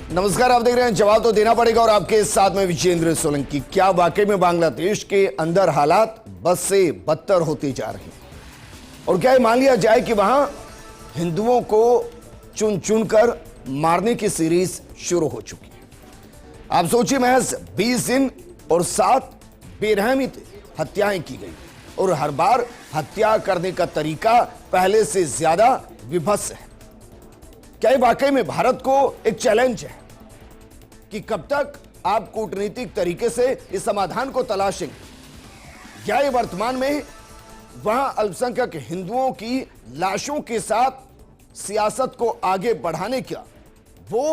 नमस्कार, आप देख रहे हैं जवाब तो देना पड़ेगा और आपके साथ में विजेंद्र सोलंकी। क्या वाकई में बांग्लादेश के अंदर हालात बद से बदतर होती जा रही हैं? और क्या ये मान लिया जाए कि वहां हिंदुओं को चुन चुनकर मारने की सीरीज शुरू हो चुकी है? आप सोचिए, महज 20 दिन और 7 बेरहमी हत्याएं की गई और हर बार हत्या करने का तरीका पहले से ज्यादा विभत्स है। क्या ये वाकई में भारत को एक चैलेंज है कि कब तक आप कूटनीतिक तरीके से इस समाधान को तलाशेंगे? क्या ये वर्तमान में वहां अल्पसंख्यक हिंदुओं की लाशों के साथ सियासत को आगे बढ़ाने का वो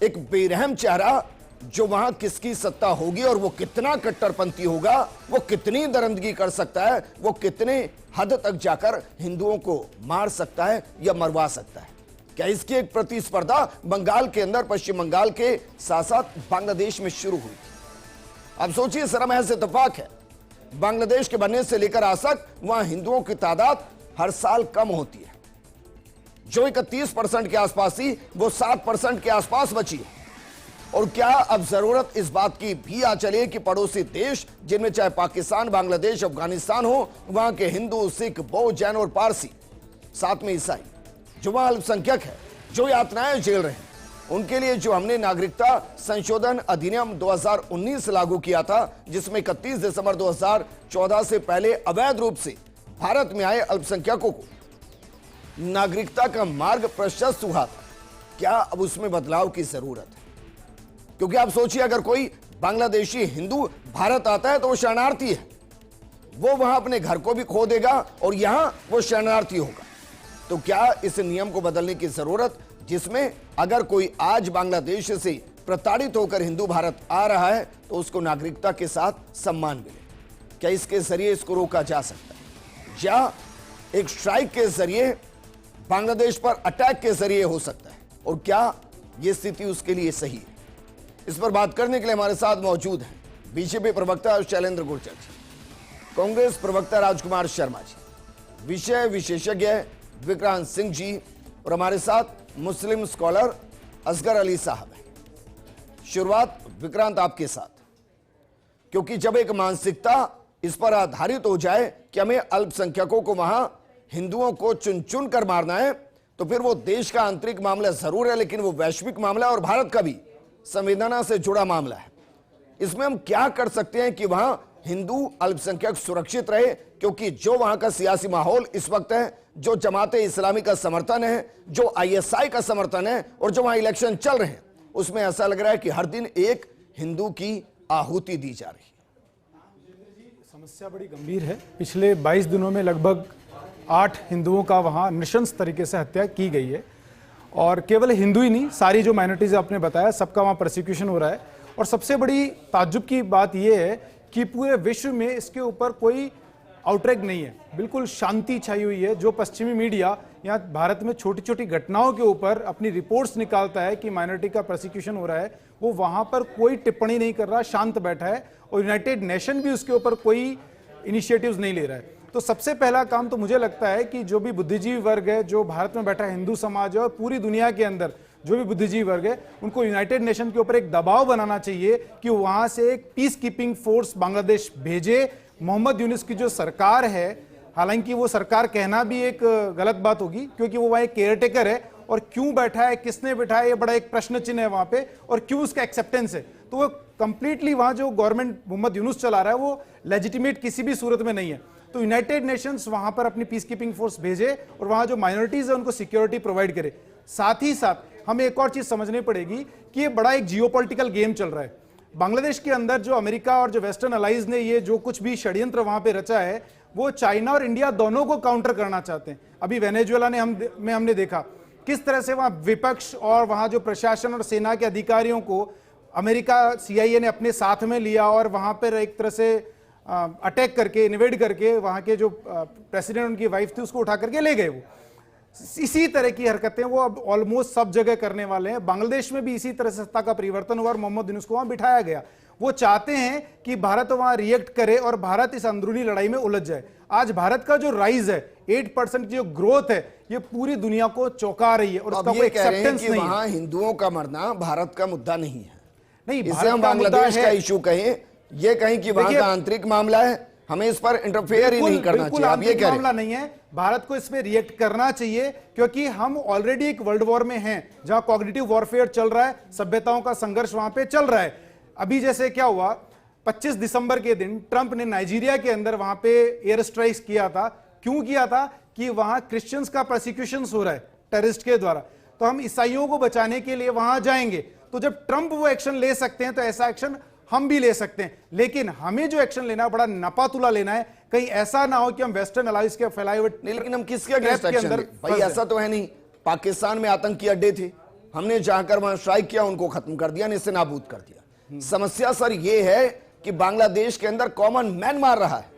एक बेरहम चेहरा जो वहां किसकी सत्ता होगी और वो कितना कट्टरपंथी होगा, वो कितनी दरिंदगी कर सकता है, वो कितने हद तक जाकर हिंदुओं को मार सकता है या मरवा सकता है? क्या इसकी एक प्रतिस्पर्धा बंगाल के अंदर, पश्चिम बंगाल के साथ साथ बांग्लादेश में शुरू हुई? अब सोचिए, सरा महज इत्तेफाक है, बांग्लादेश के बनने से लेकर आज तक वहां हिंदुओं की तादाद हर साल कम होती है। जो 31% के आसपास थी वो 7% के आसपास बची है। और क्या अब जरूरत इस बात की भी आ चली कि पड़ोसी देश, जिनमें चाहे पाकिस्तान, बांग्लादेश, अफगानिस्तान हो, वहां के हिंदू, सिख, बौद्ध, जैन और पारसी, साथ में ईसाई, जो वहां अल्पसंख्यक है, जो यातनाएं झेल रहे हैं, उनके लिए जो हमने नागरिकता संशोधन अधिनियम 2019 लागू किया था, जिसमें 31 दिसंबर 2014 से पहले अवैध रूप से भारत में आए अल्पसंख्यकों को नागरिकता का मार्ग प्रशस्त हुआ था, क्या अब उसमें बदलाव की जरूरत है? क्योंकि आप सोचिए, अगर कोई बांग्लादेशी हिंदू भारत आता है तो वो शरणार्थी है, वो वहां अपने घर को भी खो देगा और यहां वो शरणार्थी होगा। तो क्या इस नियम को बदलने की जरूरत, जिसमें अगर कोई आज बांग्लादेश से प्रताड़ित होकर हिंदू भारत आ रहा है तो उसको नागरिकता के साथ सम्मान मिले, क्या इसके जरिए इसको रोका जा सकता है? या एक स्ट्राइक के जरिए, बांग्लादेश पर अटैक के जरिए हो सकता है? और क्या यह स्थिति उसके लिए सही है? इस पर बात करने के लिए हमारे साथ मौजूद हैं बीजेपी प्रवक्ता शैलेंद्र गुर्जर जी, कांग्रेस प्रवक्ता राजकुमार शर्मा जी, विषय विशेषज्ञ विक्रांत सिंह जी और हमारे साथ मुस्लिम स्कॉलर असगर अली साहब हैं। शुरुआत विक्रांत आपके साथ, क्योंकि जब एक मानसिकता इस पर आधारित हो जाए कि हमें अल्पसंख्यकों को वहां हिंदुओं को चुन चुन कर मारना है, तो फिर वो देश का आंतरिक मामला जरूर है, लेकिन वो वैश्विक मामला और भारत का भी संवेदना से जुड़ा मामला है। इसमें हम क्या कर सकते हैं कि वहां हिंदू अल्पसंख्यक सुरक्षित रहे? क्योंकि जो वहां का सियासी माहौल इस वक्त है, जो जमाते इस्लामी का समर्थन है, जो आईएसआई का समर्थन है और जो वहां इलेक्शन चल रहे हैं, उसमें ऐसा लग रहा है कि हर दिन एक हिंदू की आहुति दी जा रही है। समस्या बड़ी गंभीर है। पिछले 22 दिनों में लगभग 8 हिंदुओं का वहां नृशंस तरीके से हत्या की गई है। और केवल हिंदू ही नहीं, सारी जो माइनॉरिटीज आपने बताया, सबका वहां प्रोसिक्यूशन हो रहा है। और सबसे बड़ी ताज्जुब की बात यह है कि पूरे विश्व में इसके ऊपर कोई आउटरेक नहीं है, बिल्कुल शांति छाई हुई है। जो पश्चिमी मीडिया यहाँ भारत में छोटी छोटी घटनाओं के ऊपर अपनी रिपोर्ट्स निकालता है कि माइनॉरिटी का प्रोसिक्यूशन हो रहा है, वो वहां पर कोई टिप्पणी नहीं कर रहा, शांत बैठा है। और यूनाइटेड नेशन भी उसके ऊपर कोई इनिशिएटिव्स नहीं ले रहा है। तो सबसे पहला काम तो मुझे लगता है कि जो भी बुद्धिजीवी वर्ग है, जो भारत में बैठा हिंदू समाज है और पूरी दुनिया के अंदर जो भी बुद्धिजीवी वर्ग है, उनको यूनाइटेड नेशन के ऊपर एक दबाव बनाना चाहिए कि वहां से एक पीस कीपिंग फोर्स बांग्लादेश भेजे। मोहम्मद यूनुस की जो सरकार है, हालांकि वो सरकार कहना भी एक गलत बात होगी, क्योंकि वो वहां एक केयरटेकर है, और क्यों बैठा है, किसने बैठा है, ये बड़ा एक प्रश्न चिन्ह है वहां पे, और क्यों उसका एक्सेप्टेंस है। तो वो कंप्लीटली वहां जो गवर्नमेंट मोहम्मद यूनुस चला रहा है वो लेजिटिमेट किसी भी सूरत में नहीं है। तो यूनाइटेड नेशंस वहां पर अपनी पीस कीपिंग फोर्स भेजे और वहां जो माइनॉरिटीज है उनको सिक्योरिटी प्रोवाइड करे। साथ ही साथ हमें एक और चीज समझनी पड़ेगी कि ये बड़ा एक जियोपॉलिटिकल गेम चल रहा है बांग्लादेश के अंदर। जो अमेरिका और जो वेस्टर्न अलाइज ने ये जो कुछ भी षड्यंत्र वहां पे रचा है, वो चाइना और इंडिया दोनों को काउंटर करना चाहते हैं। अभी वेनेजुएला ने हमने देखा किस तरह से वहां विपक्ष और वहां जो प्रशासन और सेना के अधिकारियों को अमेरिका CIA ने अपने साथ में लिया और वहां पर एक तरह से अटैक करके, इन्वेड करके वहां के जो प्रेसिडेंट, उनकी वाइफ थी, उसको उठा करके ले गए। वो इसी तरह की हरकतें वो अब ऑलमोस्ट सब जगह करने वाले हैं। बांग्लादेश में भी इसी तरह से सत्ता का परिवर्तन हुआ और मोहम्मद यूनुस को वहां बिठाया गया। वो चाहते हैं कि भारत वहां रिएक्ट करे और भारत इस अंदरूनी लड़ाई में उलझ जाए। आज भारत का जो राइज है 8% की जो ग्रोथ है ये पूरी दुनिया को चौंका रही है और उसका कोई एक्सेप्टेंस नहीं है। वहां हिंदुओं का मरना भारत का मुद्दा नहीं है, नहीं इसे हम बांग्लादेश का इशू कहें, ये कहें कि वहां का आंतरिक मामला है, हमें इस पर इंटरफेयर ही नहीं करना चाहिए। आप ये कह रहे हैं मामला नहीं है, भारत को इसमें रिएक्ट करना चाहिए क्योंकि हम ऑलरेडी एक वर्ल्ड वॉर में हैं जहां कॉग्निटिव वॉरफेयर चल रहा है, सभ्यताओं का संघर्ष वहां पे चल रहा है। अभी जैसे क्या हुआ 25 दिसंबर के दिन ट्रंप ने नाइजीरिया के अंदर वहां पे एयर स्ट्राइक्स किया था। क्यों किया था? कि वहां क्रिश्चियंस का प्रोसिक्यूशन हो रहा है टेररिस्ट के द्वारा, तो हम ईसाइयों को बचाने के लिए वहां जाएंगे। तो जब ट्रंप वो एक्शन ले सकते हैं तो ऐसा एक्शन हम भी ले सकते हैं, लेकिन हमें जो एक्शन लेना है बड़ा नपातुला लेना है, कहीं ऐसा ना हो कि हम वेस्टर्न अलायंस के फैलाए हुए लेकिन हम किसके अगेंस्ट एक्शन लें? भाई ऐसा तो है नहीं, पाकिस्तान में आतंकी अड्डे थे, हमने जाकर वहां स्ट्राइक किया, उनको खत्म कर दिया, निस्से नाबूद कर दिया। समस्या सर ये है कि बांग्लादेश के अंदर कॉमन मैन मार रहा है।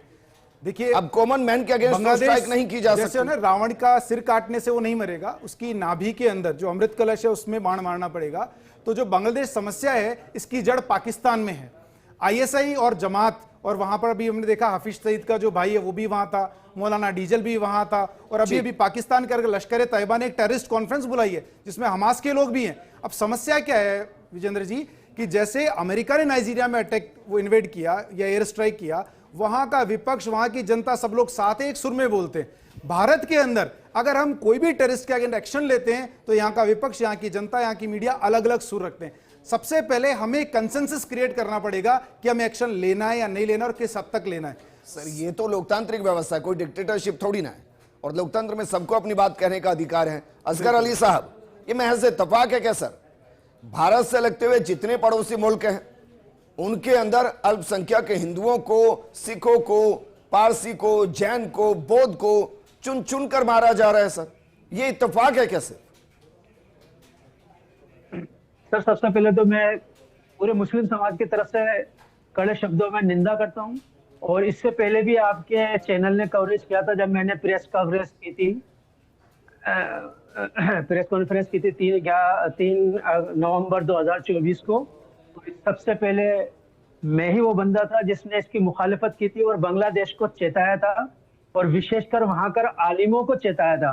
देखिए अब कॉमन मैन के अगेंस्ट स्ट्राइक नहीं की जा सकती। जैसे ना रावण का सिर काटने से वो नहीं मरेगा, उसकी नाभि के अंदर जो अमृत कलश है उसमें बाण मारना पड़ेगा। तो जो बांग्लादेश समस्या है इसकी जड़ पाकिस्तान में है। आईएसआई और जमात, और वहां पर अभी हमने देखा हाफिज सईद का जो भाई है वो भी वहां था, मौलाना डीजल भी वहां था, और अभी पाकिस्तान का लश्कर तैयबा ने एक टेररिस्ट कॉन्फ्रेंस बुलाई है जिसमें हमास के लोग भी हैं। अब समस्या क्या है विजेंद्र जी कि जैसे अमेरिका ने नाइजीरिया में अटैक वो इन्वेड किया या एयर स्ट्राइक किया, वहां का विपक्ष, वहां की जनता, सब लोग साथ एक सुर में बोलते हैं। भारत के अंदर अगर हम कोई भी टेररिस्ट के अगेंस्ट एक्शन लेते हैं तो यहां का विपक्ष, यहां की जनता, यहां की मीडिया अलग अलग सुर रखते हैं। सबसे पहले हमें कंसेंसस क्रिएट करना पड़ेगा कि हमें एक्शन लेना है या नहीं लेना और किस हद तक लेना है। सर ये तो लोकतांत्रिक व्यवस्था है, कोई डिक्टेटरशिप थोड़ी ना है, और लोकतंत्र में सबको अपनी बात कहने का अधिकार है। असगर अली साहब, ये महज इत्तेफाक है क्या सर? भारत से लगते हुए जितने पड़ोसी मुल्क हैं उनके अंदर अल्पसंख्यक हिंदुओं को, सिखों को, पारसी को, जैन को, बौद्ध को चुन चुन कर मारा जा रहा है सर, ये इत्तेफाक है कैसे? सर सबसे पहले तो मैं पूरे मुस्लिम समाज की तरफ से कड़े शब्दों में निंदा करता हूं, और इससे पहले भी आपके चैनल ने कवरेज किया था जब मैंने प्रेस कवरेज की थी, प्रेस कॉन्फ्रेंस की थी 3 नवंबर 2024 को। तो सबसे पहले मैं ही वो बंदा था जिसने इसकी मुखालिफत की थी और बांग्लादेश को चेताया था, और विशेषकर वहां कर आलिमों को चेताया था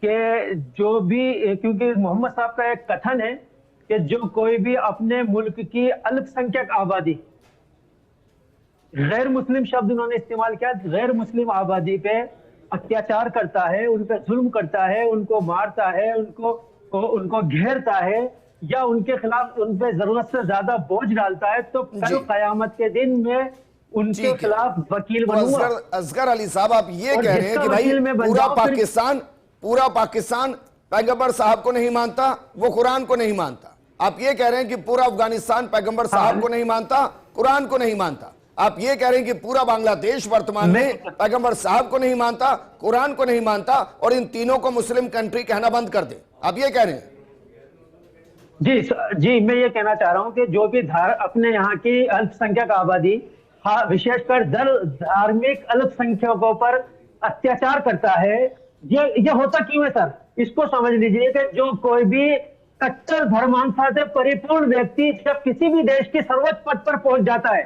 कि जो भी, क्योंकि मोहम्मद साहब का एक कथन है कि जो कोई भी अपने मुल्क की अल्पसंख्यक आबादी, गैर मुस्लिम शब्द उन्होंने इस्तेमाल किया, गैर मुस्लिम आबादी पे अत्याचार करता है, उन पे जुल्म करता है, उनको मारता है, उनको घेरता है, या उनके खिलाफ उन पे जरूरत से ज्यादा बोझ डालता है, तो कल कयामत के दिन में उनके खिलाफ वकील बनूंगा। असगर अली साहब, आप ये कह रहे हैं कि भाई पूरा पाकिस्तान पैगंबर साहब को नहीं मानता, वो कुरान को नहीं मानता। आप ये कह रहे हैं कि पूरा अफगानिस्तान पैगंबर साहब को नहीं मानता, कुरान को नहीं मानता। आप ये कह रहे हैं कि पूरा बांग्लादेश वर्तमान में पैगंबर साहब को नहीं मानता, कुरान को नहीं मानता, और इन तीनों को मुस्लिम कंट्री कहना बंद कर दे। आप ये कह रहे हैं? जी, मैं ये कहना चाह रहा हूं कि जो भी अपने यहाँ की अल्पसंख्यक आबादी, हाँ विशेषकर धार्मिक अल्पसंख्यकों पर अत्याचार करता है, ये होता क्यों है सर? इसको समझ लीजिए कि जो कोई भी कट्टर धर्मांधा से परिपूर्ण व्यक्ति जब किसी भी देश के सर्वोच्च पद पर पहुंच जाता है,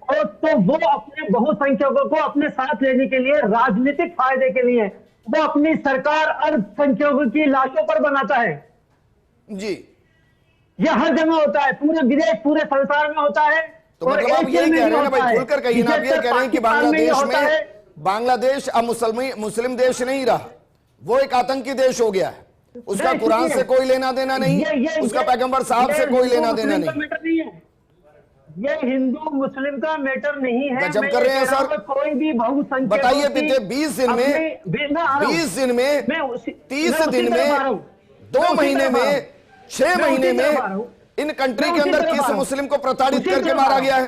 और तो वो अपने बहुसंख्यकों को अपने साथ लेने के लिए, राजनीतिक फायदे के लिए, वो अपनी सरकार अल्पसंख्यकों की लाशों पर बनाता है। जी, यह हर जगह होता है, पूरे विदेश, पूरे संसार में होता है। तो मतलब आप ये कह रहे हैं ना भाई, खुलकर कहिए ना, आप ये कह रहे हैं कि बांग्लादेश अब मुस्लिम देश नहीं रहा, वो एक आतंकी देश हो गया है। उसका कुरान से कोई लेना देना नहीं, उसका पैगंबर साहब से कोई लेना देना नहीं। ये हिंदू मुस्लिम का मैटर नहीं है। जब कर रहे हैं सर, कोई भी बहुसंख्यक बताइए, बीते 20 दिन में 30 दिन में 2 महीने में 6 महीने में इन कंट्री के अंदर किस मुस्लिम को प्रताड़ित करके मारा गया है?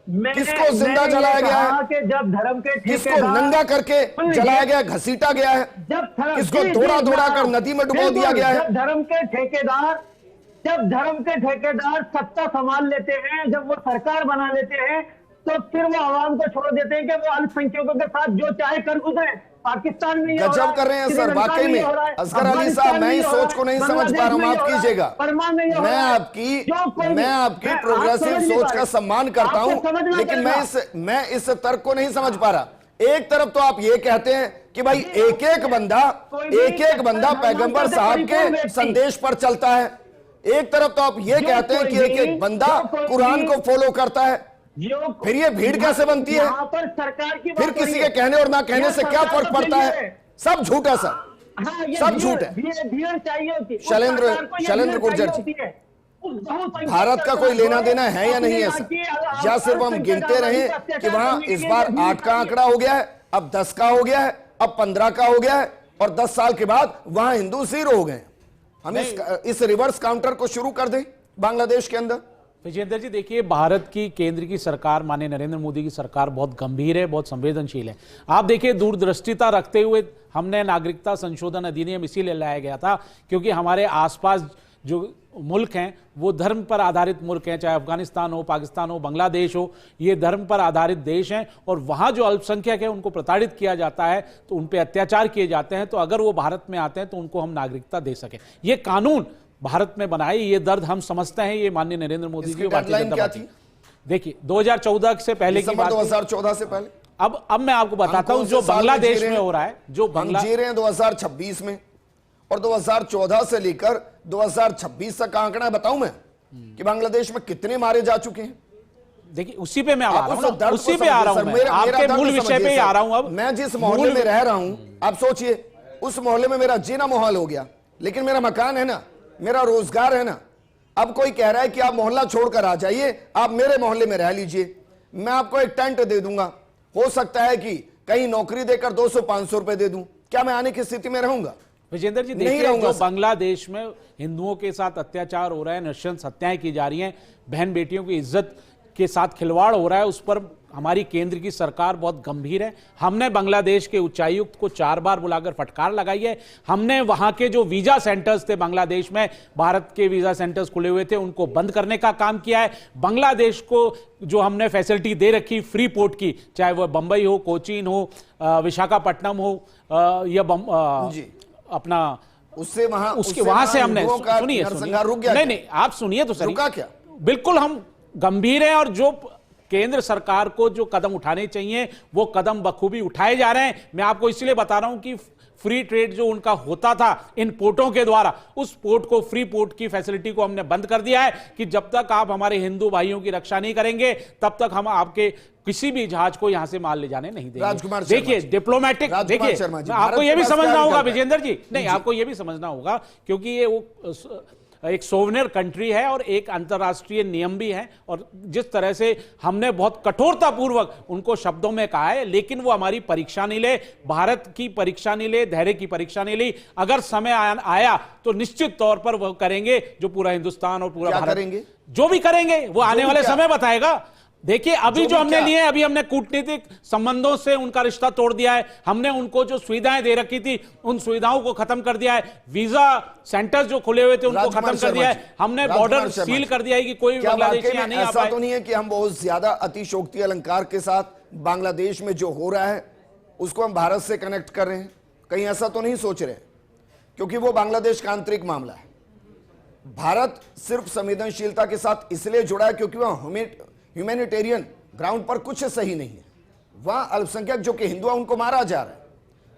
किसको जिंदा जलाया गया है? जब धर्म के किसको नंगा करके जलाया गया, घसीटा गया है? किसको दौड़ा दौड़ा कर नदी में डुबो दिया गया है? जब धर्म के ठेकेदार सत्ता संभाल लेते हैं, जब वो सरकार बना लेते हैं, तो फिर वो आवाम को छोड़ देते हैं कि वो अल्पसंख्यकों के साथ जो चाहे कर गुजरे। पाकिस्तान में ये हो रहा गजब है, कर रहे हैं सर, श्रीलंका वाकई ये में। हो रहा है, असगर अली अफगानिस्तान साहब, मैं में इस ये हो सोच को रहा है, नहीं समझ पा रहा हूं, बांग्लादेश में माफ ये हो रहा है, कीजिएगा। बर्मा में ये हो मैं रहा है। आपकी जो कोई भी- आपकी आप प्रोग्रेसिव समझ नहीं सोच पा का रहे। सम्मान करता आपको हूं, समझना लेकिन पड़ेगा। मैं इस तर्क को नहीं समझ पा रहा। एक तरफ तो आप ये कहते हैं कि भाई एक एक बंदा पैगंबर साहब के संदेश पर चलता है, एक तरफ तो आप ये कहते हैं कि एक एक बंदा कुरान को फॉलो करता है, फिर ये भीड़ कैसे बनती है? यहाँ पर सरकार की फिर किसी के कहने और ना कहने से क्या फर्क पड़ता है? सब झूठ है सर, सब झूठ है। भीड़ चाहिए होती है। शैलेंद्र गुर्जर जी, भारत का कोई लेना देना है या नहीं है सर? या सिर्फ हम गिनते रहे कि वहां इस बार 8 का आंकड़ा हो गया है, अब 10 का हो गया है, अब 15 का हो गया है, और 10 साल के बाद वहां हिंदू 0 हो गए। हम इस रिवर्स काउंटर को शुरू कर दें बांग्लादेश के अंदर। विजेंद्र जी, देखिए, भारत की केंद्र की सरकार माननीय नरेंद्र मोदी की सरकार बहुत गंभीर है, बहुत संवेदनशील है। आप देखिए, दूरदृष्टिता रखते हुए हमने नागरिकता संशोधन अधिनियम इसीलिए लाया गया था क्योंकि हमारे आसपास जो मुल्क हैं वो धर्म पर आधारित मुल्क हैं, चाहे अफगानिस्तान हो, पाकिस्तान हो, बांग्लादेश हो, ये धर्म पर आधारित देश हैं, और वहाँ जो अल्पसंख्यक है उनको प्रताड़ित किया जाता है, तो उन पर अत्याचार किए जाते हैं। तो अगर वो भारत में आते हैं तो उनको हम नागरिकता दे सकें। ये कानून भारत में बनाए, ये दर्द हम समझते हैं, ये माननीय नरेंद्र मोदी जी, भारतीय जनता पार्टी। देखिए, 2014 से पहले की बात, 2014 से पहले, अब मैं आपको बताता हूं जो बांग्लादेश में हो रहा है, जो जी रहे हैं 2026 में, और 2014 से लेकर 2026 तक का आंकड़ा बताऊं मैं कि बांग्लादेश में कितने मारे जा चुके हैं। देखिए, उसी पे मैं आ रहा हूं, उसी पे आ रहा हूं, मैं आपके मूल विषय पे आ रहा हूं। अब मैं जिस मोहल्ले में रह रहा हूं, आप सोचिए, उस मोहल्ले में मेरा जीना मुहाल हो गया, लेकिन मेरा मकान है ना, मेरा रोजगार है ना। अब कोई कह रहा है कि आप मोहल्ला छोड़कर आ जाइए, आप मेरे मोहल्ले में रह लीजिए, मैं आपको एक टेंट दे दूंगा, हो सकता है कि कहीं नौकरी देकर 200-500 रुपए दे दूं, क्या मैं आने की स्थिति में रहूंगा? विजेंद्र जी, देखिए, जो बांग्लादेश में हिंदुओं के साथ अत्याचार हो रहा है, नृशंस हत्याएं की जा रही हैं, बहन बेटियों की इज्जत के साथ खिलवाड़ हो रहा है, उस पर हमारी केंद्र की सरकार बहुत गंभीर है। हमने बांग्लादेश के उच्चायुक्त को 4 बार बुलाकर फटकार लगाई है। हमने वहां के जो वीजा सेंटर्स थे बांग्लादेश में, भारत के वीजा सेंटर्स खुले हुए थे, उनको बंद करने का काम किया है। बांग्लादेश को जो हमने फैसिलिटी दे रखी फ्री पोर्ट की, चाहे वह बंबई हो, कोचीन हो, विशाखापट्टनम हो, या अपना उससे वहां से हमने, सुनिए, नहीं, आप सुनिए तो सही, रुका क्या? बिल्कुल हम गंभीर हैं, और जो केंद्र सरकार को जो कदम उठाने चाहिए वो कदम बखूबी उठाए जा रहे हैं। मैं आपको इसलिए बता रहा हूं कि फ्री ट्रेड जो उनका होता था इन पोर्टों के द्वारा, उस पोर्ट को, फ्री पोर्ट की फैसिलिटी को हमने बंद कर दिया है कि जब तक आप हमारे हिंदू भाइयों की रक्षा नहीं करेंगे तब तक हम आपके किसी भी जहाज को यहां से माल ले जाने नहीं देंगे। देखिए, डिप्लोमेटिक, देखिए, आपको यह भी समझना होगा विजेंद्र जी, नहीं, आपको यह भी समझना होगा क्योंकि ये वो एक सोवनियर कंट्री है और एक अंतर्राष्ट्रीय नियम भी है, और जिस तरह से हमने बहुत कठोरतापूर्वक उनको शब्दों में कहा है, लेकिन वो हमारी परीक्षा नहीं ले, भारत की परीक्षा नहीं ले, धैर्य की परीक्षा नहीं ली। अगर समय आया तो निश्चित तौर पर वो करेंगे जो पूरा हिंदुस्तान और पूरा भारत करेंगे, जो भी करेंगे वो आने वाले समय बताएगा। देखिए, अभी जो हमने लिए, अभी हमने कूटनीतिक संबंधों से उनका रिश्ता तोड़ दिया है, हमने उनको जो सुविधाएं दे रखी थी उन सुविधाओं को खत्म कर दिया है, वीजा सेंटर्स जो खुले हुए थे उनको खत्म कर दिया है, हमने बॉर्डर सील कर दिया है कि कोई बांग्लादेशी यहां नहीं आ पाए। ऐसा तो नहीं है कि हम बहुत ज्यादा अतिशोक्ति अलंकार के साथ बांग्लादेश में जो हो रहा है उसको हम भारत से कनेक्ट कर रहे हैं, कहीं ऐसा तो नहीं सोच रहे, क्योंकि वो बांग्लादेश का आंतरिक मामला है। भारत सिर्फ संवेदनशीलता के साथ इसलिए जुड़ा है क्योंकि वह ह्यूमैनिटेरियन ग्राउंड पर कुछ सही नहीं है। वहां अल्पसंख्यक जो कि हिंदू है उनको मारा जा रहा है।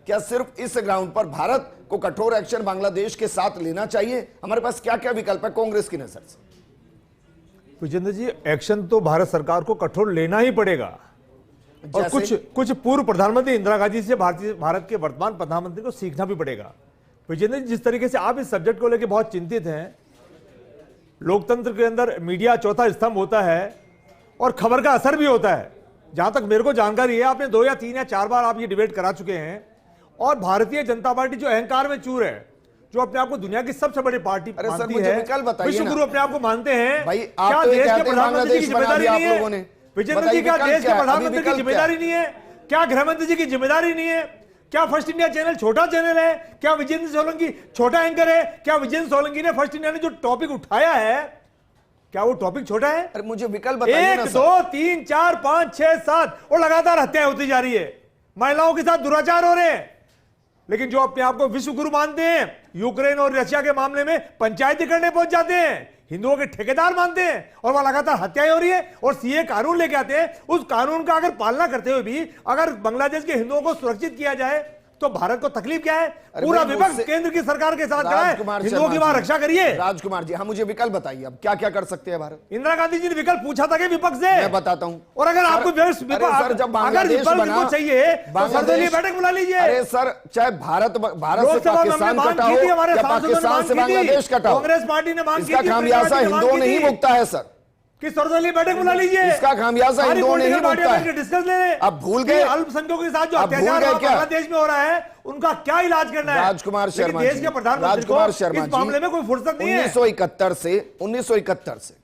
क्या सिर्फ इस ग्राउंड पर भारत को कठोर एक्शन बांग्लादेश के साथ लेना चाहिए? हमारे पास क्या क्या विकल्प है कांग्रेस की नजर से? विजेंद्र जी, एक्शन तो भारत सरकार को कठोर लेना ही पड़ेगा, और कुछ पूर्व प्रधानमंत्री इंदिरा गांधी से भारत के वर्तमान प्रधानमंत्री को सीखना भी पड़ेगा। विजेंद्र जी, जिस तरीके से आप इस सब्जेक्ट को लेकर बहुत चिंतित हैं, लोकतंत्र के अंदर मीडिया चौथा स्तंभ होता है और खबर का असर भी होता है। जहां तक मेरे को जानकारी है, आपने 2 या 3 या 4 बार आप ये डिबेट करा चुके हैं, और भारतीय जनता पार्टी जो अहंकार में चूर है, जो अपने आप को दुनिया की सबसे बड़ी पार्टी मानती है, विश्व गुरु अपने आप को मानते हैं, क्या देश के प्रधानमंत्री की जिम्मेदारी नहीं है? विजेंद्र जी, क्या देश के प्रधानमंत्री की जिम्मेदारी नहीं है? क्या गृहमंत्री जी की जिम्मेदारी नहीं है? क्या फर्स्ट इंडिया चैनल छोटा चैनल है? क्या विजेंद्र सोलंकी छोटा एंकर है? क्या विजेंद्र सोलंकी ने फर्स्ट इंडिया ने जो टॉपिक उठाया है, क्या वो टॉपिक छोटा है? अरे मुझे विकल्प बताइए ना। 1 2 3 4 5 6 7 और लगातार हत्याएं होती जा रही है, महिलाओं के साथ दुराचार हो रहे हैं, लेकिन जो अपने आप को विश्व गुरु मानते हैं, यूक्रेन और रशिया के मामले में पंचायती करने पहुंच जाते हैं, हिंदुओं के ठेकेदार मानते हैं, और वह लगातार हत्याएं हो रही है, और सीए कानून लेके आते हैं। उस कानून का अगर पालना करते हुए भी अगर बांग्लादेश के हिंदुओं को सुरक्षित किया जाए तो भारत को तकलीफ क्या है? पूरा विपक्ष केंद्र की सरकार के साथ खड़ा है, हिंदुओं की वहां रक्षा करिए। राजकुमार जी, हाँ, मुझे विकल्प बताइए, अब क्या क्या कर सकते हैं भारत? इंदिरा गांधी जी ने विकल्प पूछा था कि विपक्ष से, मैं बताता हूं। और अगर आपको सर, जब बांग्लादेश बना चाहिए तो सर्वदलीय बैठक बुला लीजिए। अरे सर, चाहे भारत से पाकिस्तान कटा हो या पाकिस्तान से बांग्लादेश कटा हो, कांग्रेस पार्टी ने मांग की, इसका खामियाजा हिंदुओं ने ही भुगता है सर। कि सर्वदलीय बैठक बुला लीजिए, इसका खामियाजा हिंदुओं ने ही भुगता है। डिस्कस ले रहे। अब भूल गए अल्पसंख्यकों के साथ जो अत्याचार बांग्लादेश में हो रहा है, उनका क्या इलाज करना है? राजकुमार शर्मा देश के प्रधानमंत्री को इस मामले में कोई फुर्सत नहीं है। 1971 से 1971 से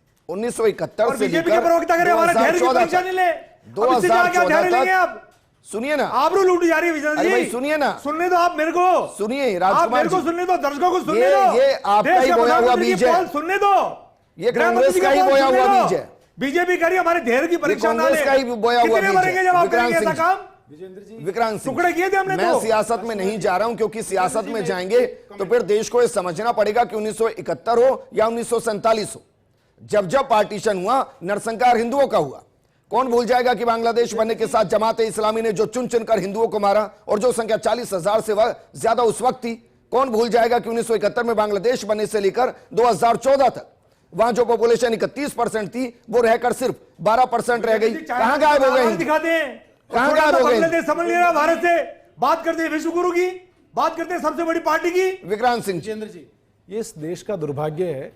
बीजेपी के प्रवक्ता करे हमारा धैर्य की परीक्षा नहीं ले, 2014 तक। सुनिए ना, आबरू लूटी जा रही है विजय जी, सुनिए ना, सुनने दो आप मेरे को, सुनिए राजकुमार जी, सुनने दो, दर्शकों को सुनने दो। ये आपका ही बोया हुआ बीज है, सुनने दो। ये कांग्रेस का ही बोया हुआ बीज है। बीजेपी करिए हमारे धैर्य की परीक्षा ना ले। कांग्रेस का ही बोया हुआ बीज है। जब आप करेंगे ऐसा काम, विक्रांत सिंह, टुकड़े किए थे हमने। मैं सियासत में नहीं जा रहा हूं, क्योंकि सियासत में जाएंगे तो फिर देश को यह समझना पड़ेगा कि 1971 हो या 1947 हो, जब जब पार्टीशन हुआ नरसंहार हिंदुओं का हुआ। कौन भूल जाएगा कि बांग्लादेश बनने के साथ जमाते इस्लामी ने जो चुन चुनकर हिंदुओं को मारा, और जो संख्या 40,000 से ज्यादा उस वक्त थी। कौन भूल जाएगा कि 1971 में बांग्लादेश बनने से लेकर 2014 तक वहां जो पॉपुलेशन 31% थी, वो रहकर सिर्फ 12% रह गई। कहां गायब हो गए? दिखाते हैं कहां गायब हो गए? बांग्लादेश समझ नहीं रहा भारत से। बात करते हैं विश्व गुरु की, बात करते हैं सबसे बड़ी पार्टी की। विक्रांत सिंह जितेंद्र जी, ये इस देश का दुर्भाग्य है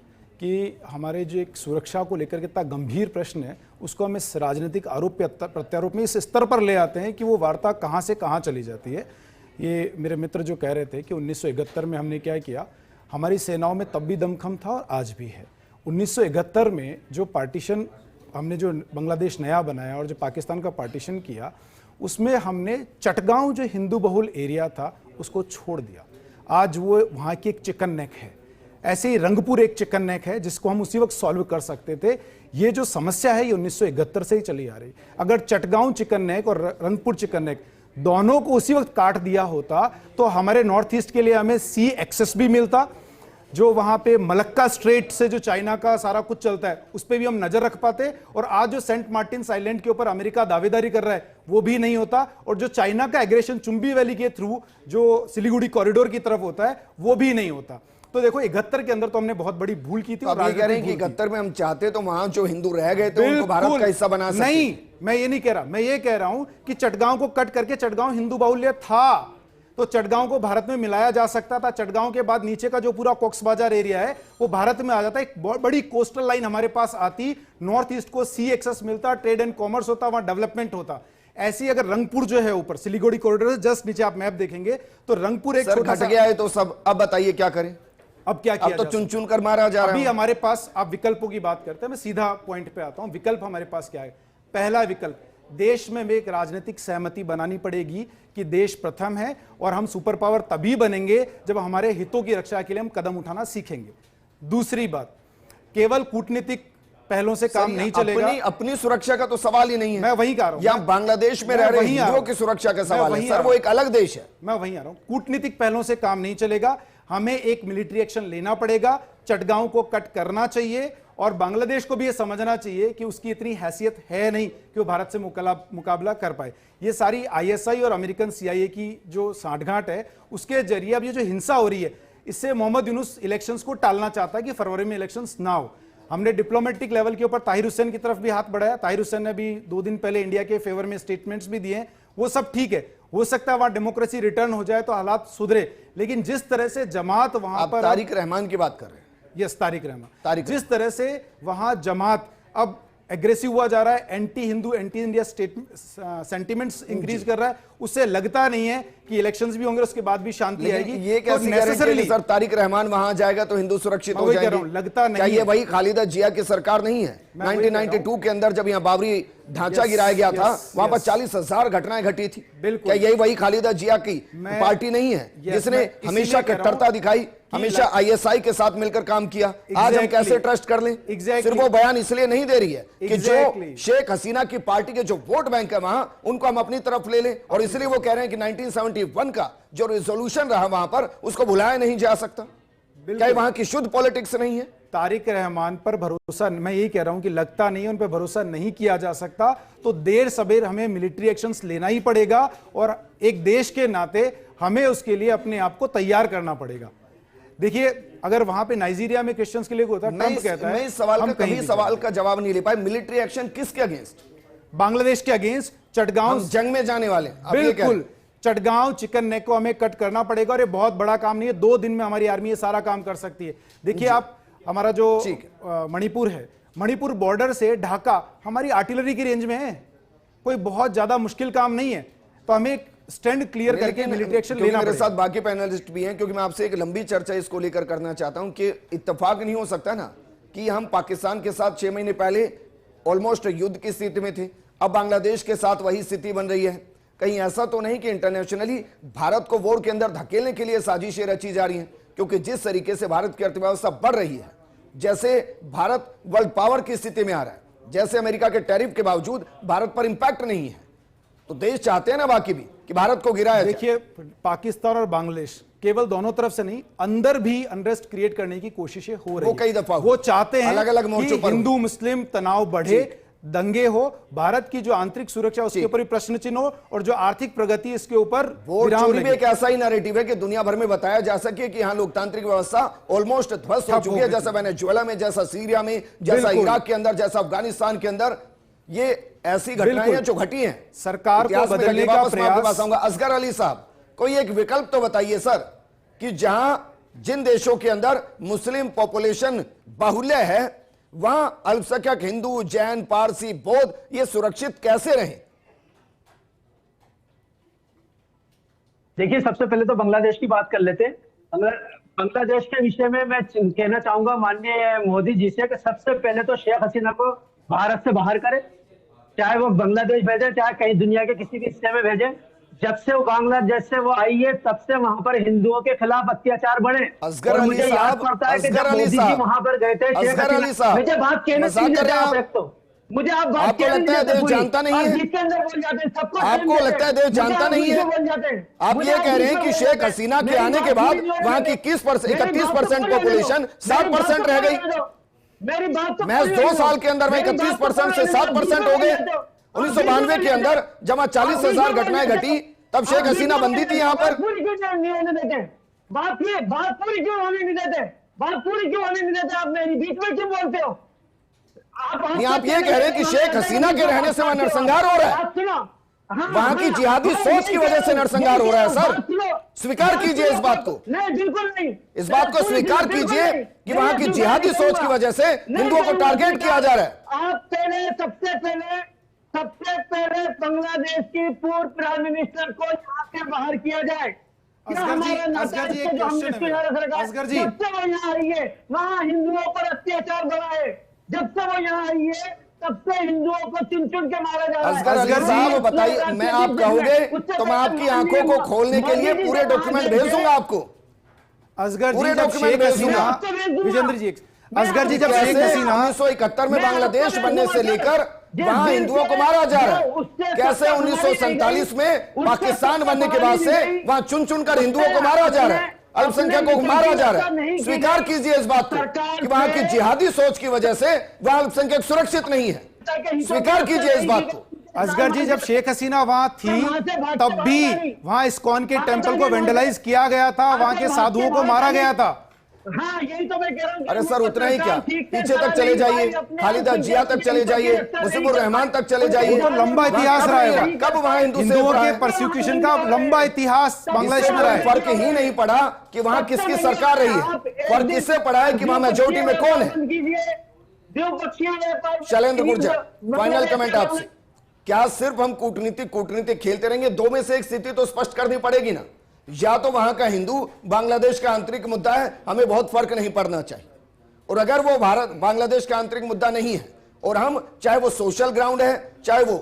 कि हमारे जो एक सुरक्षा को लेकर के इतना गंभीर प्रश्न है, उसको हम इस राजनीतिक आरोप प्रत्यारोप में इस स्तर पर ले आते हैं कि वो वार्ता कहां से कहां चली जाती है। ये मेरे मित्र जो कह रहे थे कि 1971 में हमने क्या किया, हमारी सेनाओं में तब भी दमखम था और आज भी है। 1971 में जो पार्टीशन हमने, जो बांग्लादेश नया बनाया और जो पाकिस्तान का पार्टीशन किया, उसमें हमने चटगांव जो हिंदू बहुल एरिया था उसको छोड़ दिया। आज वो वहाँ की एक चिकन नेक है। ऐसे ही रंगपुर एक चिकन नेक है जिसको हम उसी वक्त सॉल्व कर सकते थे। ये जो समस्या है ये 1971 से ही चली आ रही। अगर चटगांव चिकन नेक और रंगपुर चिकन नेक दोनों को उसी वक्त काट दिया होता तो हमारे नॉर्थ ईस्ट के लिए हमें सी एक्सेस भी मिलता। जो वहां पे मलक्का स्ट्रेट से जो चाइना का सारा कुछ चलता है उस पर भी हम नजर रख पाते, और आज जो सेंट मार्टिन आइलैंड के ऊपर अमेरिका दावेदारी कर रहा है वो भी नहीं होता, और जो चाइना का एग्रेशन चुंबी वैली के थ्रू जो सिलीगुड़ी कॉरिडोर की तरफ होता है वो भी नहीं होता। तो देखो 71 के अंदर तो हमने बहुत बड़ी भूल की थी। अब ये कह रहे हैं कि 71 में हम चाहते तो वहां जो हिंदू रह गए थे उनको भारत का हिस्सा बना सकते। नहीं, मैं ये नहीं कह रहा, मैं ये कह रहा हूं कि चटगांव को कट करके, चटगांव हिंदू बाहुल्य था तो चटगांव को भारत में मिलाया जा सकता था। चटगांव के बाद नीचे का जो पूरा कॉक्स बाजार एरिया है वो भारत में आ जाता। एक बहुत बड़ी कोस्टल लाइन हमारे पास आती, नॉर्थ ईस्ट को सी एक्सेस मिलता, ट्रेड एंड कॉमर्स होता, वहां डेवलपमेंट होता। ऐसी अगर रंगपुर जो है ऊपर सिलीगुड़ी कॉरिडोर से जस्ट नीचे आप मैप देखेंगे तो रंगपुर एक छोटा सा गया है। तो सब अब बताइए क्या करें? अब क्या किया? अब तो चुन चुन कर मारा जा रहा है। अभी हमारे पास, आप विकल्पों की बात करते हैं, मैं सीधा पॉइंट पे आता हूं। विकल्प हमारे पास क्या है? पहला विकल्प, देश में एक राजनीतिक सहमति बनानी पड़ेगी कि देश प्रथम है और हम सुपर पावर तभी बनेंगे जब हमारे हितों की रक्षा के लिए हम कदम उठाना सीखेंगे। दूसरी बात, केवल कूटनीतिक पहलों से काम नहीं चलेगा। अपनी सुरक्षा का तो सवाल ही नहीं है। मैं वहीं कह रहा हूं, यहां बांग्लादेश में रह रहे हिंदुओं की सुरक्षा का सवाल है सर, वो एक अलग देश है। मैं वहीं आ रहा हूं, कूटनीतिक पहलों से काम नहीं चलेगा, हमें एक मिलिट्री एक्शन लेना पड़ेगा। चटगांव को कट करना चाहिए और बांग्लादेश को भी यह समझना चाहिए कि उसकी इतनी हैसियत है नहीं कि वो भारत से मुकाबला कर पाए। ये सारी आईएसआई और अमेरिकन सीआईए की जो साठगांठ है उसके जरिए अब ये जो हिंसा हो रही है, इससे मोहम्मद यूनुस इलेक्शंस को टालना चाहता है कि फरवरी में इलेक्शंस ना हो। हमने डिप्लोमेटिक लेवल के ऊपर ताहिर हुसैन की तरफ भी हाथ बढ़ाया। ताहिर हुसैन ने भी 2 दिन पहले इंडिया के फेवर में स्टेटमेंट्स भी दिए। वो सब ठीक है, हो सकता है वहां डेमोक्रेसी रिटर्न हो जाए तो हालात सुधरे, लेकिन जिस तरह से जमात वहां पर, तारिक रहमान की बात कर रहे हैं। यस, तारिक रहमान, जिस तरह से वहां जमात अब एग्रेसिव हुआ जा रहा है, anti Hindu anti India sentiments increase कर रहा है, उससे लगता नहीं है कि इलेक्शंस भी होंगे उसके बाद भी शांति आएगी। ये कैसे नेसेसरली सर तारिक रहमान वहां जाएगा तो हिंदू सुरक्षित हो जाएंगे? लगता नहीं। क्या ये वही खालिदा जिया की सरकार नहीं है? 1992 के अंदर जब यहाँ बाबरी ढांचा गिराया गया था, वहां पर 40,000 घटनाएं घटी थी। बिल्कुल। क्या यही वही खालिदा जिया की मैं- पार्टी नहीं है जिसने मैं इसीलिए हमेशा कह रहा हूं कट्टरता दिखाई, हमेशा आईएसआई के साथ मिलकर काम किया? आज हम कैसे ट्रस्ट कर लें? सिर्फ वो बयान इसलिए नहीं दे रही है कि जो शेख हसीना की पार्टी के जो वोट बैंक है वहां, उनको हम अपनी तरफ ले लें, और इसलिए वो कह रहे हैं कि 1971 का जो रेजोल्यूशन रहा वहां पर, उसको भुलाया नहीं जा सकता। क्या वहां की शुद्ध पॉलिटिक्स नहीं है? तारिक रहमान पर भरोसा, मैं यही कह रहा हूं कि लगता नहीं है, उन पर भरोसा नहीं किया जा सकता, तो देर सबेर हमें मिलिट्री एक्शंस लेना ही पड़ेगा, और एक देश के नाते हमें उसके लिए अपने आप को तैयार करना पड़ेगा। देखिए, अगर वहां पे नाइजीरिया में क्रिश्चियंस के लिए होता है, ट्रंप कहता है, मैं इस सवाल हम का कहीं कभी भी सवाल का जवाब नहीं ले पाए। मिलिट्री एक्शन किसके अगेंस्ट? बांग्लादेश के अगेंस्ट चटगांव हम जंग में जाने वाले हैं। आप ये कह रहे बिल्कुल, हैं। चटगांव चिकन नेक को हमें कट करना पड़ेगा, और ये बहुत बड़ा काम नहीं है, 2 दिन में हमारी आर्मी ये सारा काम कर सकती है। देखिए, आप हमारा जो मणिपुर है, मणिपुर बॉर्डर से ढाका हमारी आर्टिलरी की रेंज में है, कोई बहुत ज्यादा मुश्किल काम नहीं है, तो हमें स्टैंड क्लियर करके मिलिट्री एक्शन लेना मेरे पड़ेगा। साथ बाकी पैनलिस्ट भी हैं, क्योंकि मैं आपसे एक लंबी चर्चा इसको लेकर करना चाहता हूं कि इत्तेफाक नहीं हो सकता ना कि हम पाकिस्तान के साथ 6 महीने पहले ऑलमोस्ट युद्ध की स्थिति में थे, अब बांग्लादेश के साथ वही स्थिति बन रही है। कहीं ऐसा तो नहीं कि इंटरनेशनली भारत को वॉर के अंदर धकेलने के लिए साजिशें रची जा रही हैं? क्योंकि जिस तरीके से भारत की अर्थव्यवस्था बढ़ रही है, जैसे भारत वर्ल्ड पावर की स्थिति में आ रहा है, जैसे अमेरिका के टैरिफ के बावजूद भारत पर इंपैक्ट नहीं है, तो देश चाहते हैं ना बाकी भी कि भारत को गिराया जाए। देखिए, पाकिस्तान और बांग्लादेश केवल दोनों तरफ से नहीं, अंदर भी अनरेस्ट क्रिएट करने की कोशिशें हो रही वो कई दफा वो चाहते हैं अलग-अलग मोर्चों कि पर हिंदू मुस्लिम तनाव बढ़े, दंगे हो, भारत की जो आंतरिक सुरक्षा उसके ऊपर भी प्रश्न चिन्ह हो, और जो आर्थिक प्रगति इसके ऊपर वोट विराम चोरी भी लगे। एक ऐसा ही नैरेटिव है कि दुनिया भर में बताया जा सके कि यहाँ लोकतांत्रिक व्यवस्था ऑलमोस्ट ध्वस्त हो चुकी है, जैसा वेनेजुएला में, जैसा सीरिया में, जैसा इराक के अंदर, जैसा अफगानिस्तान के अंदर। ये ऐसी घटनाएं हैं जो घटी हैं। सरकार को इतिहास में बदलने घटी। का वापस मैं आपके प्रयास। पास आऊंगा। असगर अली साहब, कोई एक विकल्प तो बताइए सर, कि जहां जिन देशों के अंदर मुस्लिम पॉपुलेशन बाहुल्य है, वहां अल्पसंख्यक हिंदू, जैन, पारसी, बौद्ध ये सुरक्षित कैसे रहें? देखिए, सबसे पहले तो बांग्लादेश की बात कर लेते हैं। अगर बांग्लादेश के विषय में मैं कहना चाहूंगा माननीय मोदी जी से कि सबसे पहले तो शेख हसीना को भारत से बाहर करें, चाहे वो बांग्लादेश भेजे, चाहे कहीं दुनिया के किसी भी हिस्से में भेजे। जब से वो बांग्लादेश से वो आई है, तब से वहां पर हिंदुओं के खिलाफ अत्याचार बढ़े। असगर और अली मुझे याद साहब, पड़ता है कि असगर जब अली मोदी जी साहब, वहां पर गए थे, शेख असगर अली हसीना, साहब, मुझे बात कहने मजाक कर रहे हैं आप? एक तो मुझे आप बात आपको लगता है देश जानता नहीं है? जिसके अंदर बोल जाते हैं सबको आपको लगता है देश जानता नहीं है? आप ये कह रहे हैं कि शेख हसीना के आने के बाद वहां की 31% पॉपुलेशन 7% रह गई। मेरी बात तो महज 2 साल के अंदर में 31% से 7% हो गए। 1992 के अंदर जब 40,000 घटनाएं घटी, तब शेख हसीना बंदी थी यहाँ पर। बात पूरी क्यों होने नहीं देते? बात पूरी क्यों होने नहीं देते? आप मेरी बीच में क्यों बोलते हो? आप ये कह रहे हैं कि शेख हसीना के रहने से वहां नरसंहार हो रहा है, वहां की जिहादी सोच की वजह से नरसंहार हो रहा है। सर, स्वीकार कीजिए इस बात को। नहीं, बिल्कुल नहीं। इस बात को स्वीकार कीजिए कि वहां की जिहादी सोच की वजह से हिंदुओं को टारगेट किया जा रहा है। आप सबसे पहले बांग्लादेश की पूर्व प्राइम मिनिस्टर को यहाँ से बाहर किया जाए। असगर जी, असगर जी, एक क्वेश्चन है। असगर जी, जब से वो यहाँ आई है, वहाँ हिंदुओं पर अत्याचार बढ़ा है। जब से वो यहाँ आई है, तब से हिंदुओं को चुन चुन के मारा जा रहा है। असगर अली साहब, बताइए, मैं आप कहोगे तो मैं आपकी आंखों को खोलने के लिए पूरे डॉक्यूमेंट भेज दूंगा आपको। असगर जी, पूरे जब डॉक्यूमेंट शेख भेज हसीना, दूंगा। विजेंद्र जी, असगर जी, जब शेख हसीना 1971 में बांग्लादेश बनने से लेकर वहां हिंदुओं को मारा जा रहा है, कैसे 1947 में पाकिस्तान बनने के बाद से वहां चुन चुनकर हिंदुओं को मारा जा रहा है, अल्पसंख्यकों को मारा जा रहा है। स्वीकार कीजिए इस बात को कि वहां की जिहादी सोच की वजह से वहां अल्पसंख्यक सुरक्षित नहीं है। स्वीकार कीजिए इस बात को। असगर जी, जब शेख हसीना वहां थी, तब भी वहां इस्कॉन के टेंपल को वेंडलाइज किया गया था, वहां के साधुओं को मारा गया था। हाँ, यही तो मैं कह रहा हूँ। अरे सर, उतना ही क्या, पीछे तक चले जाइए, खालिदा जिया तक चले जाइए, मुजीबुर रहमान तक चले जाइए। तो लंबा इतिहास रहा है, कब वहां हिंदुओं के परसिक्यूशन का लंबा इतिहास बांग्लादेश में रहा है। फर्क ही नहीं पड़ा कि वहां किसकी सरकार रही है, फर्क इससे पड़ा है कि वहां मेजोरिटी में कौन है। शैलेंद्र गुर्जर, फाइनल कमेंट आपसे। क्या सिर्फ हम कूटनीति खेलते रहेंगे? 2 में से एक स्थिति तो स्पष्ट करनी पड़ेगी ना। या तो वहां का हिंदू बांग्लादेश का आंतरिक मुद्दा है, हमें बहुत फर्क नहीं पड़ना चाहिए, और अगर वो भारत बांग्लादेश का आंतरिक मुद्दा नहीं है और हम चाहे वो सोशल ग्राउंड है, चाहे वो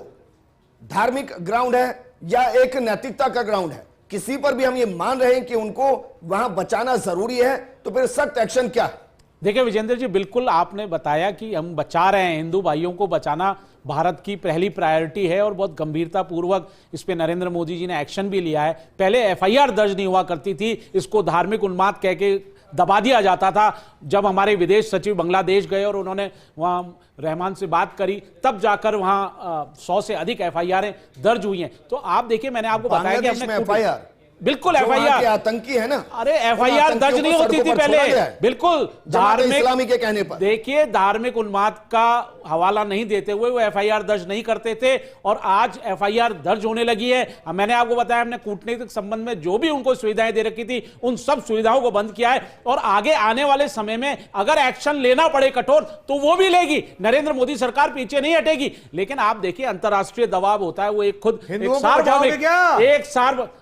धार्मिक ग्राउंड है या एक नैतिकता का ग्राउंड है, किसी पर भी हम ये मान रहे हैं कि उनको वहां बचाना जरूरी है, तो फिर सख्त एक्शन क्या है? देखिए विजेंद्र जी, बिल्कुल आपने बताया कि हम बचा रहे हैं, हिंदू भाइयों को बचाना भारत की पहली प्रायोरिटी है और बहुत गंभीरता पूर्वक इस पे नरेंद्र मोदी जी ने एक्शन भी लिया है। पहले एफआईआर दर्ज नहीं हुआ करती थी, इसको धार्मिक उन्माद कह के दबा दिया जाता था। जब हमारे विदेश सचिव बांग्लादेश गए और उन्होंने वहां रहमान से बात करी, तब जाकर वहां 100 से अधिक एफआईआर दर्ज हुई हैं। तो आप देखिए, मैंने आपको बताया कि हमने एफआईआर, बिल्कुल एफआईआर आतंकी है ना, अरे एफआईआर दर्ज नहीं होती थी पहले, बिल्कुल धार्मिक इस्लामी के कहने पर। देखिए, धार्मिक उन्माद का हवाला नहीं देते हुए वो एफआईआर दर्ज नहीं करते थे, और आज एफआईआर दर्ज होने लगी है। मैंने आपको बताया, हमने कूटनीतिक संबंध में जो भी उनको सुविधाएं दे रखी थी, उन सब सुविधाओं को बंद किया है, और आगे आने वाले समय में अगर एक्शन लेना पड़े कठोर, तो वो भी लेगी। नरेंद्र मोदी सरकार पीछे नहीं हटेगी। लेकिन आप देखिए, अंतरराष्ट्रीय दबाव होता है, वो एक खुद एक सार्वभौमिक,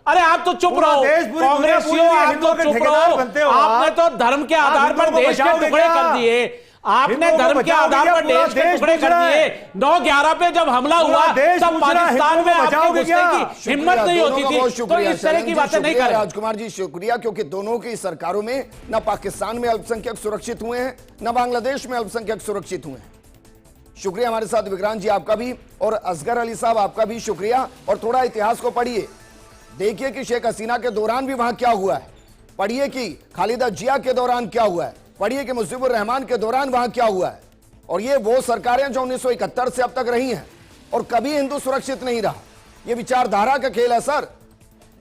अरे आप तो चुप रहो, कांग्रेसियों, आप तो चुप रहो। आपने तो धर्म के आधार पर देश के टुकड़े कर दिए, आपने धर्म के आधार पर देश के टुकड़े कर दिए। 9/11 पे जब हमला हुआ, तब पाकिस्तान में आपके घुसने की हिम्मत नहीं होती थी। तो इस तरह की बातें नहीं करें। राजकुमार जी शुक्रिया, क्योंकि दोनों की सरकारों में न पाकिस्तान में अल्पसंख्यक सुरक्षित हुए हैं, न बांग्लादेश में अल्पसंख्यक सुरक्षित हुए हैं। शुक्रिया हमारे साथ विक्रांत जी आपका भी, और असगर अली साहब आपका भी शुक्रिया। और थोड़ा इतिहास को पढ़िए, देखिए कि शेख हसीना के दौरान भी वहां क्या हुआ है, पढ़िए कि खालिदा जिया के दौरान क्या हुआ है, पढ़िए कि मुजीबुर रहमान के दौरान वहां क्या हुआ है। और ये वो सरकारें जो 1971 से अब तक रही हैं, और कभी हिंदू सुरक्षित नहीं रहा। ये विचारधारा का खेल है सर,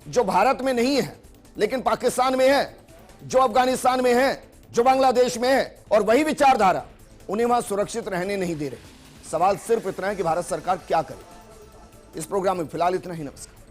जो भारत में नहीं है लेकिन पाकिस्तान में है, जो अफगानिस्तान में है, जो बांग्लादेश में है, और वही विचारधारा उन्हें वहां सुरक्षित रहने नहीं दे रही। सवाल सिर्फ इतना है कि भारत सरकार क्या करे। इस प्रोग्राम में फिलहाल इतना ही। नमस्कार।